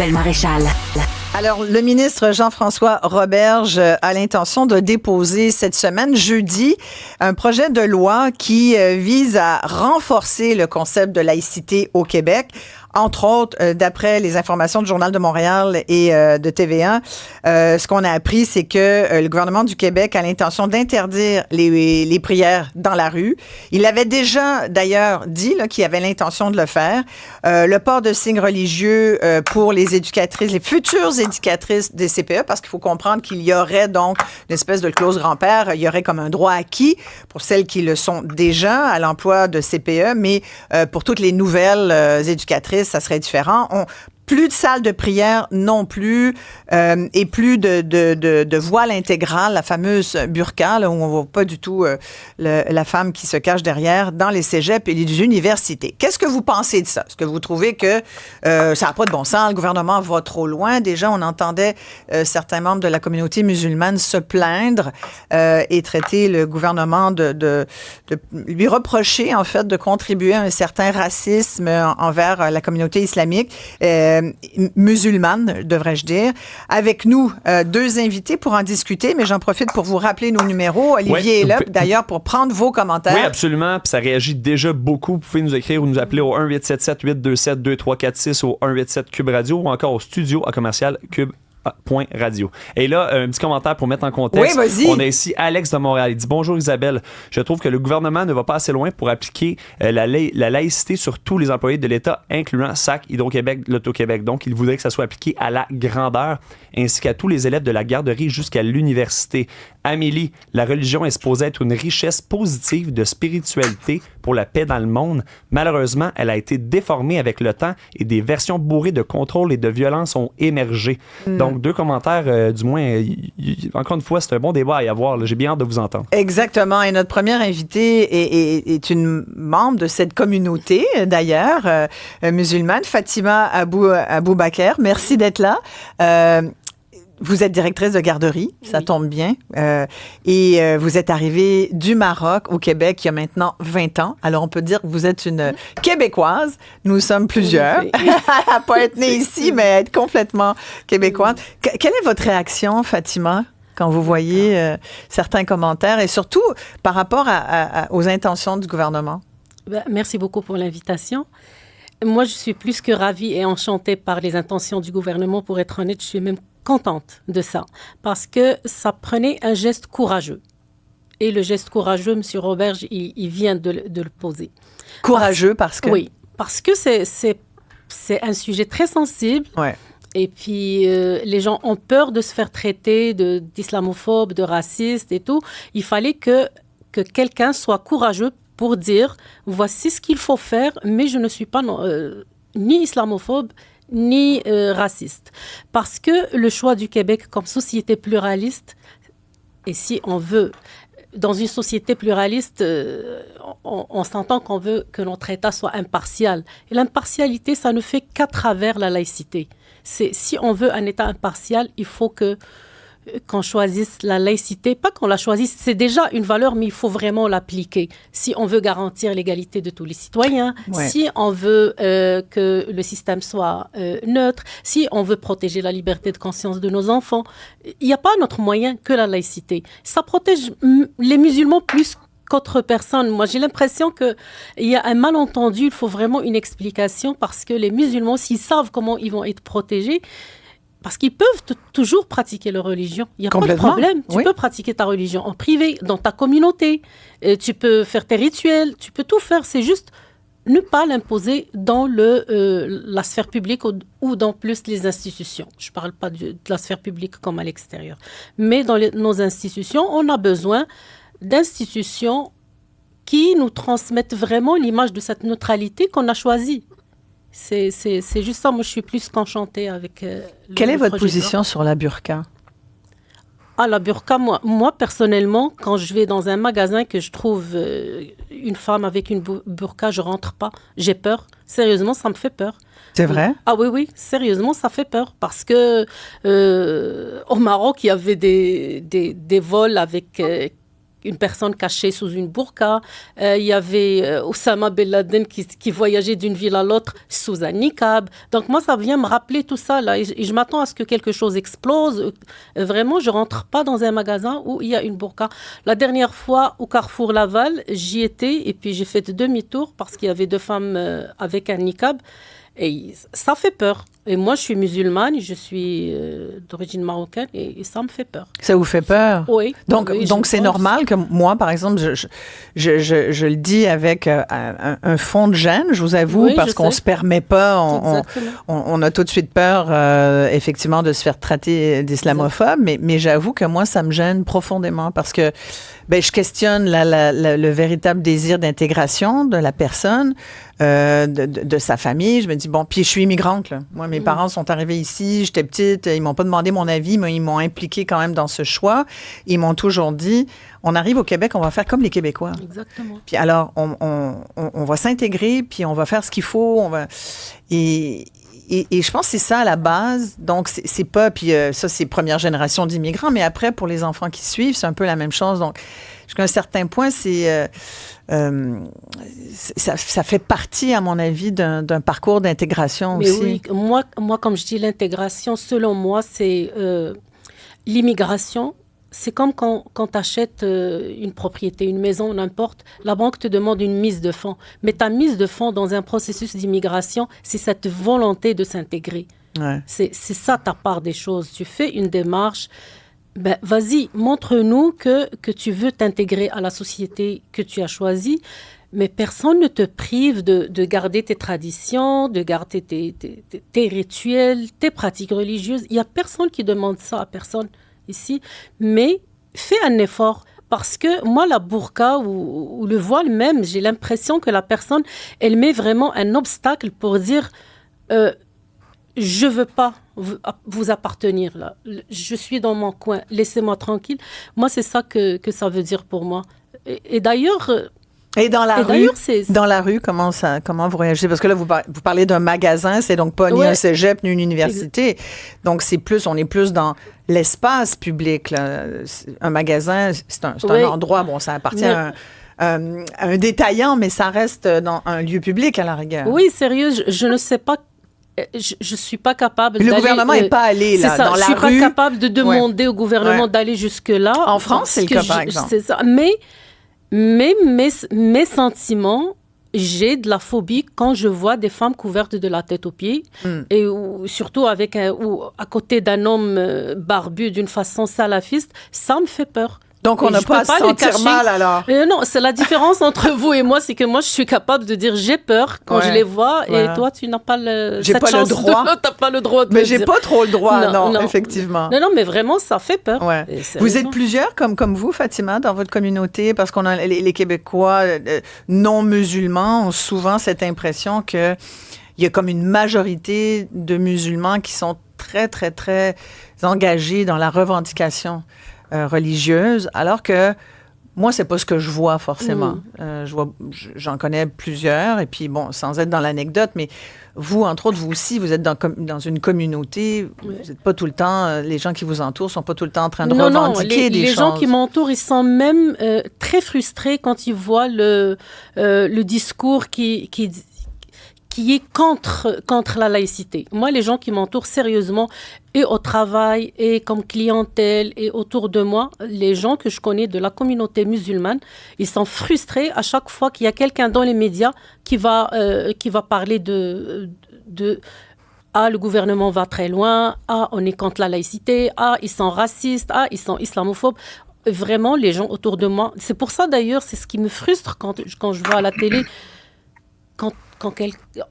Maréchal. Alors, le ministre Jean-François Roberge a l'intention de déposer cette semaine, jeudi, un projet de loi qui vise à renforcer le concept de laïcité au Québec. Entre autres, d'après les informations du Journal de Montréal et de TVA, ce qu'on a appris, c'est que le gouvernement du Québec a l'intention d'interdire les prières dans la rue. Il avait déjà, d'ailleurs, dit qu'il avait l'intention de le faire. Le port de signes religieux pour les éducatrices, les futures éducatrices des CPE, parce qu'il faut comprendre qu'il y aurait donc une espèce de clause grand-père. Il y aurait comme un droit acquis pour celles qui le sont déjà à l'emploi de CPE, mais pour toutes les nouvelles éducatrices, ça serait différent. Plus de salles de prière non plus, et plus de voile intégral, la fameuse burqa, là, où on voit pas du tout la femme qui se cache derrière, dans les cégeps et les universités. Qu'est-ce que vous pensez de ça? Est-ce que vous trouvez que ça n'a pas de bon sens, le gouvernement va trop loin? Déjà, on entendait certains membres de la communauté musulmane se plaindre et traiter le gouvernement de lui reprocher, en fait, de contribuer à un certain racisme envers la communauté islamique. Musulmane, devrais-je dire. Avec nous, deux invités pour en discuter, mais j'en profite pour vous rappeler nos numéros. Olivier est là, d'ailleurs, pour prendre vos commentaires. Oui, absolument. Puis ça réagit déjà beaucoup. Vous pouvez nous écrire ou nous appeler au 1-877-827-2346 au 187 Cube Radio ou encore au studio à commercial Cube.radio. Et là, un petit commentaire pour mettre en contexte. Oui, vas-y. On a ici Alex de Montréal. Il dit « Bonjour Isabelle, je trouve que le gouvernement ne va pas assez loin pour appliquer la laïcité sur tous les employés de l'État, incluant SAC, Hydro-Québec, l'Auto-Québec. Donc, il voudrait que ça soit appliqué à la grandeur, ainsi qu'à tous les élèves de la garderie jusqu'à l'université. Amélie, la religion est supposée être une richesse positive de spiritualité pour la paix dans le monde. Malheureusement, elle a été déformée avec le temps et des versions bourrées de contrôle et de violence ont émergé. » Donc, deux commentaires, du moins, encore une fois, c'est un bon débat à y avoir. Là. J'ai bien hâte de vous entendre. Exactement. Et notre première invitée est une membre de cette communauté, d'ailleurs, musulmane, Fatima Aboubaker. Merci d'être là. Vous êtes directrice de garderie, ça tombe bien. Et vous êtes arrivée du Maroc au Québec il y a maintenant 20 ans. Alors, on peut dire que vous êtes une Québécoise. Nous sommes plusieurs à pas être née ici, mais être complètement québécoise. Quelle est votre réaction, Fatima, quand vous voyez certains commentaires et surtout par rapport aux intentions du gouvernement? Merci beaucoup pour l'invitation. Moi, je suis plus que ravie et enchantée par les intentions du gouvernement. Pour être honnête, je suis même contente de ça, parce que ça prenait un geste courageux. Et le geste courageux, M. Roberge, il vient de le poser. Courageux parce que? Oui, parce que c'est un sujet très sensible. Ouais. Et puis, les gens ont peur de se faire traiter d'islamophobes, de racistes et tout. Il fallait que quelqu'un soit courageux pour dire, voici ce qu'il faut faire, mais je ne suis pas ni islamophobe, ni raciste. Parce que le choix du Québec comme société pluraliste, et si on veut, dans une société pluraliste, on s'entend qu'on veut que notre État soit impartial. Et l'impartialité, ça ne fait qu'à travers la laïcité. Si on veut un État impartial, il faut qu'on choisisse la laïcité, pas qu'on la choisisse, c'est déjà une valeur, mais il faut vraiment l'appliquer. Si on veut garantir l'égalité de tous les citoyens, si on veut que le système soit neutre, si on veut protéger la liberté de conscience de nos enfants, il n'y a pas d'autre moyen que la laïcité. Ça protège les musulmans plus qu'autre personne. Moi, j'ai l'impression qu'il y a un malentendu, il faut vraiment une explication, parce que les musulmans, s'ils savent comment ils vont être protégés, parce qu'ils peuvent toujours pratiquer leur religion. Il n'y a pas de problème. Tu peux pratiquer ta religion en privé, dans ta communauté. Tu peux faire tes rituels. Tu peux tout faire. C'est juste ne pas l'imposer dans la sphère publique ou dans plus les institutions. Je ne parle pas de la sphère publique comme à l'extérieur. Mais dans nos institutions, on a besoin d'institutions qui nous transmettent vraiment l'image de cette neutralité qu'on a choisie. C'est juste ça. Moi, je suis plus qu'enchantée avec Quelle est votre position sur la burqa? La burqa, moi, personnellement, quand je vais dans un magasin que je trouve une femme avec une burqa, je rentre pas. J'ai peur. Sérieusement, ça me fait peur. C'est vrai? Ah oui, sérieusement, ça fait peur. Parce que au Maroc, il y avait des vols avec une personne cachée sous une burqa. Il y avait Oussama Ben Laden qui voyageait d'une ville à l'autre sous un niqab. Donc moi, ça vient me rappeler tout ça là. Et je m'attends à ce que quelque chose explose. Vraiment, je rentre pas dans un magasin où il y a une burqa. La dernière fois, au Carrefour Laval, j'y étais et puis j'ai fait demi-tour parce qu'il y avait 2 femmes avec un niqab. Et ça fait peur. Et moi, je suis musulmane, je suis d'origine marocaine et ça me fait peur. Ça vous fait peur? Oui. Donc c'est normal que moi, par exemple, je le dis avec un fond de gêne, je vous avoue, parce qu'on se permet pas, on a tout de suite peur, effectivement, de se faire traiter d'islamophobe, mais j'avoue que moi, ça me gêne profondément parce que je questionne le véritable désir d'intégration de la personne, de sa famille. Je me dis, bon, puis je suis immigrante, là. Moi, mes parents sont arrivés ici, j'étais petite, ils m'ont pas demandé mon avis, mais ils m'ont impliqué quand même dans ce choix. Ils m'ont toujours dit, on arrive au Québec, on va faire comme les Québécois. Exactement. Puis alors, on va s'intégrer, puis on va faire ce qu'il faut, Et je pense que c'est ça à la base. Donc, c'est pas... Puis ça, c'est première génération d'immigrants. Mais après, pour les enfants qui suivent, c'est un peu la même chose. Donc, jusqu'à un certain point, ça fait partie, à mon avis, d'un parcours d'intégration mais aussi. Oui, moi, comme je dis, l'intégration, selon moi, c'est l'immigration. C'est comme quand tu achètes une propriété, une maison, n'importe, la banque te demande une mise de fonds. Mais ta mise de fonds dans un processus d'immigration, c'est cette volonté de s'intégrer. Ouais. C'est ça ta part des choses. Tu fais une démarche, vas-y, montre-nous que tu veux t'intégrer à la société que tu as choisie. Mais personne ne te prive de garder tes traditions, de garder tes rituels, tes pratiques religieuses. Il n'y a personne qui demande ça à personne ici, mais fais un effort parce que moi, la burqa ou le voile même, j'ai l'impression que la personne, elle met vraiment un obstacle pour dire je veux pas vous appartenir là, je suis dans mon coin, laissez-moi tranquille. Moi, c'est ça que ça veut dire pour moi. Et d'ailleurs... Et dans la rue, comment vous réagissez? Parce que là, vous parlez d'un magasin, c'est donc pas ni un cégep, ni une université. Donc, on est plus dans l'espace public, là. Un magasin, c'est un endroit, bon, ça appartient à un détaillant, mais ça reste dans un lieu public, à la rigueur. Oui, sérieux, je ne sais pas. Je suis pas capable d'aller... Le gouvernement n'est pas allé, là, dans la rue. Je suis pas capable de demander au gouvernement d'aller jusque-là. En France, c'est le cas, par exemple. C'est ça. Mais mes sentiments, j'ai de la phobie quand je vois des femmes couvertes de la tête aux pieds, et surtout à côté d'un homme barbu d'une façon salafiste, ça me fait peur. Donc, on n'a pas à se sentir mal, alors? Non, c'est la différence entre vous et moi, c'est que moi, je suis capable de dire j'ai peur quand je les vois, et toi, tu n'as pas le droit. T'as pas le droit de mais le j'ai dire. pas trop le droit, non, effectivement. Non, mais vraiment, ça fait peur. Ouais. Vous êtes plusieurs comme vous, Fatima, dans votre communauté, parce qu'on a les Québécois non musulmans ont souvent cette impression que il y a comme une majorité de musulmans qui sont très, très, très engagés dans la revendication religieuse, alors que moi, c'est pas ce que je vois forcément. J'en connais plusieurs, et puis bon, sans être dans l'anecdote, mais vous, entre autres, vous aussi, vous êtes dans une communauté, vous n'êtes pas tout le temps, les gens qui vous entourent sont pas tout le temps en train de revendiquer des choses. Les gens qui m'entourent, ils sont même très frustrés quand ils voient le discours qui est contre la laïcité. Moi, les gens qui m'entourent sérieusement, et au travail, et comme clientèle, et autour de moi, les gens que je connais de la communauté musulmane, ils sont frustrés à chaque fois qu'il y a quelqu'un dans les médias qui va parler de le gouvernement va très loin, on est contre la laïcité, ils sont racistes, ils sont islamophobes. Vraiment, les gens autour de moi, c'est pour ça d'ailleurs, c'est ce qui me frustre quand je vois à la télé, quand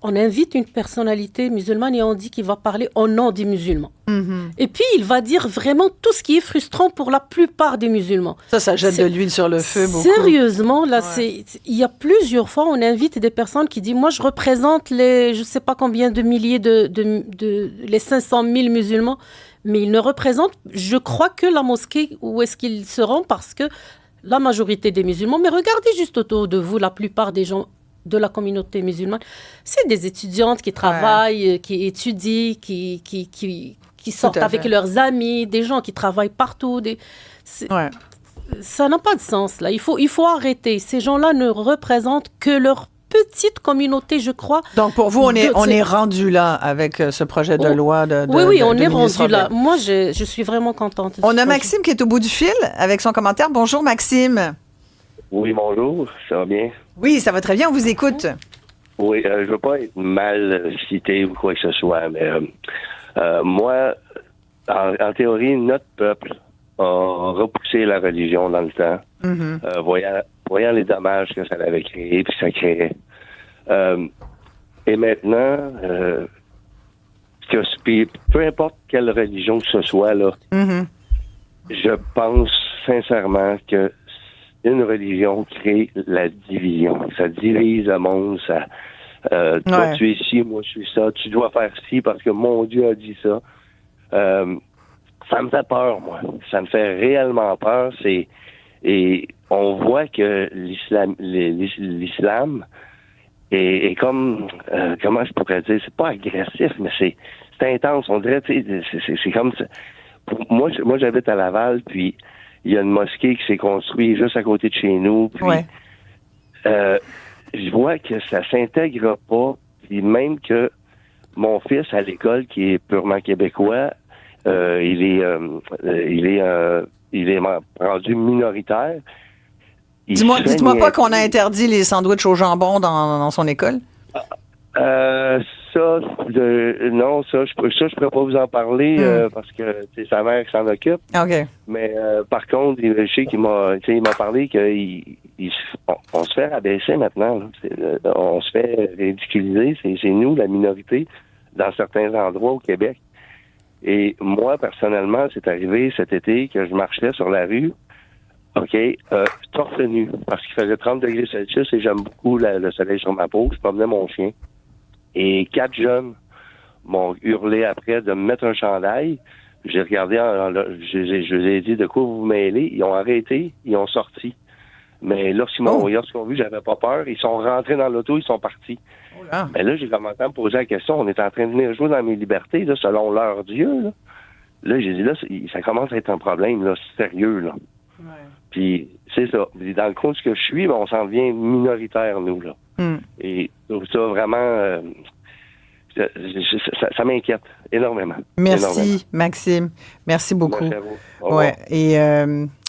on invite une personnalité musulmane et on dit qu'il va parler au nom des musulmans. Mm-hmm. Et puis, il va dire vraiment tout ce qui est frustrant pour la plupart des musulmans. Ça jette de l'huile sur le feu beaucoup. Sérieusement, là, il y a plusieurs fois, on invite des personnes qui disent, moi, je représente je ne sais pas combien de milliers les 500 000 musulmans, mais ils ne représentent, je crois, que la mosquée où est-ce qu'ils seront, parce que la majorité des musulmans, mais regardez juste autour de vous, la plupart des gens de la communauté musulmane, c'est des étudiantes qui travaillent, qui étudient, qui sortent avec leurs amis, des gens qui travaillent partout. ça n'a pas de sens, là. Il faut arrêter. Ces gens-là ne représentent que leur petite communauté, je crois. Donc, pour vous, on est rendu là avec ce projet de loi de Oui, on de est ministre rendu là. Robert. Moi, je suis vraiment contente. On a Maxime qui est au bout du fil avec son commentaire. Bonjour, Maxime. Oui, bonjour, ça va bien? Oui, ça va très bien, on vous écoute. Oui, je veux pas être mal cité ou quoi que ce soit, mais moi, en théorie, notre peuple a repoussé la religion dans le temps, voyant les dommages que ça avait créé puis ça créait. Et maintenant, peu importe quelle religion que ce soit, là, je pense sincèrement que une religion crée la division. Ça divise le monde, ça... toi, tu es ci, moi, je suis ça. Tu dois faire ci parce que mon Dieu a dit ça. Ça me fait peur, moi. Ça me fait réellement peur. Et on voit que l'islam est comme... comment je pourrais dire? C'est pas agressif, mais c'est intense. On dirait, tu sais, c'est comme... Moi, j'habite à Laval, puis il y a une mosquée qui s'est construite juste à côté de chez nous. Puis, je vois que ça s'intègre pas. Puis même que mon fils à l'école, qui est purement québécois, il est rendu minoritaire. Dites-moi pas qu'on a interdit les sandwichs au jambon dans son école. Non, je pourrais pas vous en parler parce que c'est sa mère qui s'en occupe. OK. Mais par contre, je sais qu'il m'a parlé qu'on se fait rabaisser maintenant. Là. On se fait ridiculiser. C'est nous, la minorité, dans certains endroits au Québec. Et moi, personnellement, c'est arrivé cet été que je marchais sur la rue, torse nu, parce qu'il faisait 30 degrés Celsius et j'aime beaucoup le soleil sur ma peau. Je promenais mon chien. Et 4 jeunes m'ont hurlé après de me mettre un chandail. J'ai regardé, je les ai dit de quoi vous vous mêlez. Ils ont arrêté, ils ont sorti. Mais lorsqu'ils m'ont vu, j'avais pas peur. Ils sont rentrés dans l'auto, ils sont partis. Mais là, j'ai commencé à me poser la question. On est en train de venir jouer dans mes libertés, là, selon leur Dieu. Là, j'ai dit, là, ça commence à être un problème, là, sérieux, là. Ouais. Puis, c'est ça. Dans le coin de ce que je suis, on s'en devient minoritaire, nous, là. Et ça, vraiment, ça m'inquiète énormément. Merci, Maxime. Merci beaucoup. Merci à vous. Ouais. Et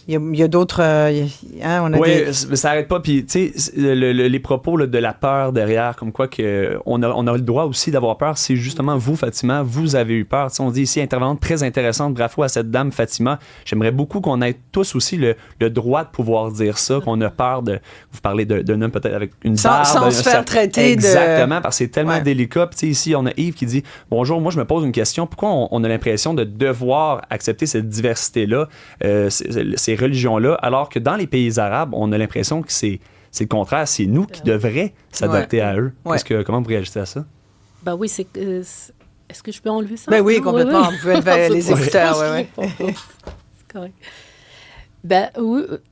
il y a d'autres... mais ça n'arrête pas. Puis, tu sais, les propos là, de la peur derrière, comme quoi que on a le droit aussi d'avoir peur. C'est justement vous, Fatima, vous avez eu peur. T'sais, on dit ici, intervenante très intéressante. Bravo à cette dame, Fatima. J'aimerais beaucoup qu'on ait tous aussi le droit de pouvoir dire ça, qu'on a peur de... Vous parlez d'un homme peut-être avec une barbe. Sans se faire traiter Exactement, parce que c'est tellement délicat. Puis, ici, on a Yves qui dit « Bonjour, moi, je me pose une question. Pourquoi on a l'impression de devoir accepter cette diversité-là, ces religions-là, alors que dans les pays arabes, on a l'impression que c'est le contraire. C'est nous qui devrions s'adapter à eux. Comment vous réagissez à ça? Ben oui, est-ce que je peux enlever ça? Ben oui, complètement. Vous pouvez enlever les écouteurs. C'est correct. Ben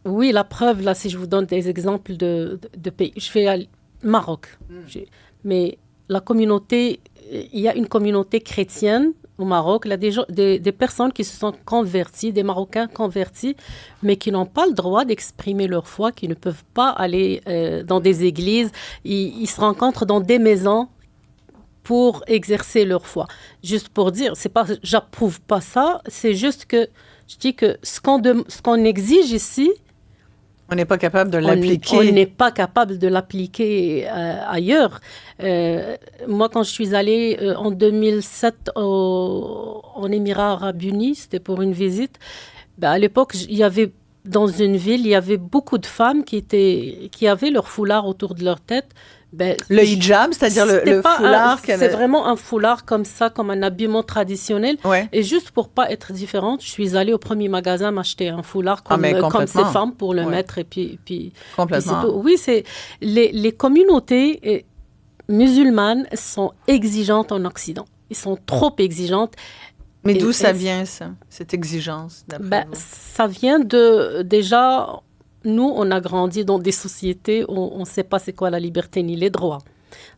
oui, la preuve, là, si je vous donne des exemples de pays. Je fais Maroc. Mais la communauté, il y a une communauté chrétienne au Maroc, il y a des personnes qui se sont converties, des Marocains convertis, mais qui n'ont pas le droit d'exprimer leur foi, qui ne peuvent pas aller dans des églises. Ils se rencontrent dans des maisons pour exercer leur foi. Juste pour dire, j'approuve pas ça, c'est juste que je dis que ce qu'on exige ici, on n'est pas capable de l'appliquer. On n'est pas capable de l'appliquer ailleurs. Moi, quand je suis allée en 2007 en Émirats arabes unis, c'était pour une visite, à l'époque, dans une ville, il y avait beaucoup de femmes qui avaient leur foulard autour de leur tête. Le hijab, c'est-à-dire le foulard. C'est vraiment un foulard comme ça, comme un habillement traditionnel. Ouais. Et juste pour pas être différente, je suis allée au premier magasin m'acheter un foulard comme ces femmes pour le mettre et puis complètement. Puis c'est tout. Oui, c'est les communautés musulmanes sont exigeantes en Occident. Ils sont trop exigeantes. Mais d'où ça vient, ça, cette exigence, d'après vous? Ça vient déjà... Nous, on a grandi dans des sociétés où on ne sait pas c'est quoi la liberté ni les droits.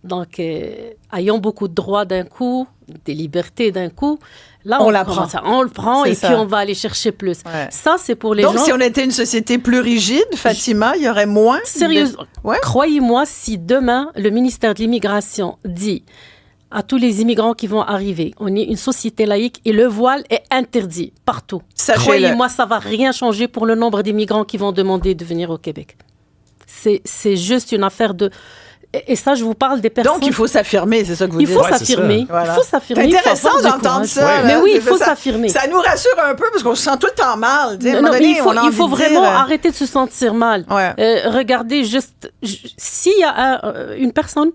Donc, ayant beaucoup de droits d'un coup, des libertés d'un coup, là, on le prend et puis on va aller chercher plus. Ouais. Ça, c'est pour les gens... Donc, si on était une société plus rigide, Fatima, il y aurait moins... Sérieusement, croyez-moi, si demain, le ministère de l'Immigration dit à tous les immigrants qui vont arriver, on est une société laïque et le voile est interdit partout. Croyez-moi, ça ne va rien changer pour le nombre d'immigrants qui vont demander de venir au Québec. C'est juste une affaire de... Et ça, je vous parle des personnes... Donc, il faut s'affirmer, c'est ça que vous dites. Il faut s'affirmer. Voilà. Il faut s'affirmer. C'est intéressant d'entendre ça. Mais oui, il faut s'affirmer. Ça nous rassure un peu parce qu'on se sent tout le temps mal. Il faut vraiment arrêter de se sentir mal. Regardez juste... S'il y a une personne...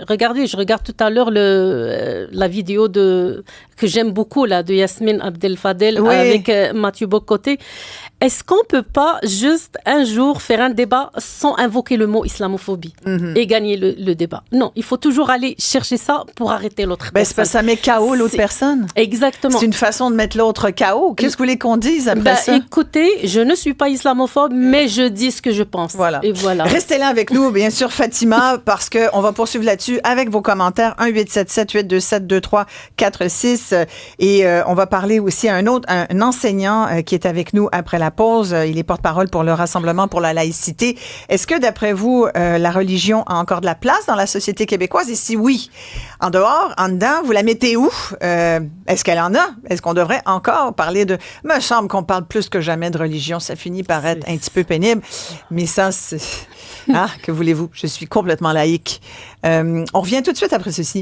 Regardez, je regarde tout à l'heure la vidéo que j'aime beaucoup, là, de Yasmine Abdel-Fadel avec Mathieu Bocoté. Est-ce qu'on ne peut pas juste un jour faire un débat sans invoquer le mot islamophobie et gagner le débat? Non, il faut toujours aller chercher ça pour arrêter l'autre personne. C'est parce que ça met KO l'autre personne. Exactement. C'est une façon de mettre l'autre KO. Qu'est-ce que vous voulez qu'on dise après ça? Écoutez, je ne suis pas islamophobe, mais je dis ce que je pense. Voilà. Et voilà. Restez là avec nous, bien sûr, Fatima, parce qu'on va poursuivre là-dessus avec vos commentaires. 1-877-827-2346. Et on va parler aussi à un enseignant qui est avec nous après la pause. Il est porte-parole pour le Rassemblement pour la laïcité. Est-ce que, d'après vous, la religion a encore de la place dans la société québécoise? Et si oui, en dehors, en dedans, vous la mettez où? Est-ce qu'elle en a? Est-ce qu'on devrait encore parler de... Me semble qu'on parle plus que jamais de religion. Ça finit par être un petit peu pénible. Mais ça, c'est... que voulez-vous? Je suis complètement laïque. On revient tout de suite après ceci.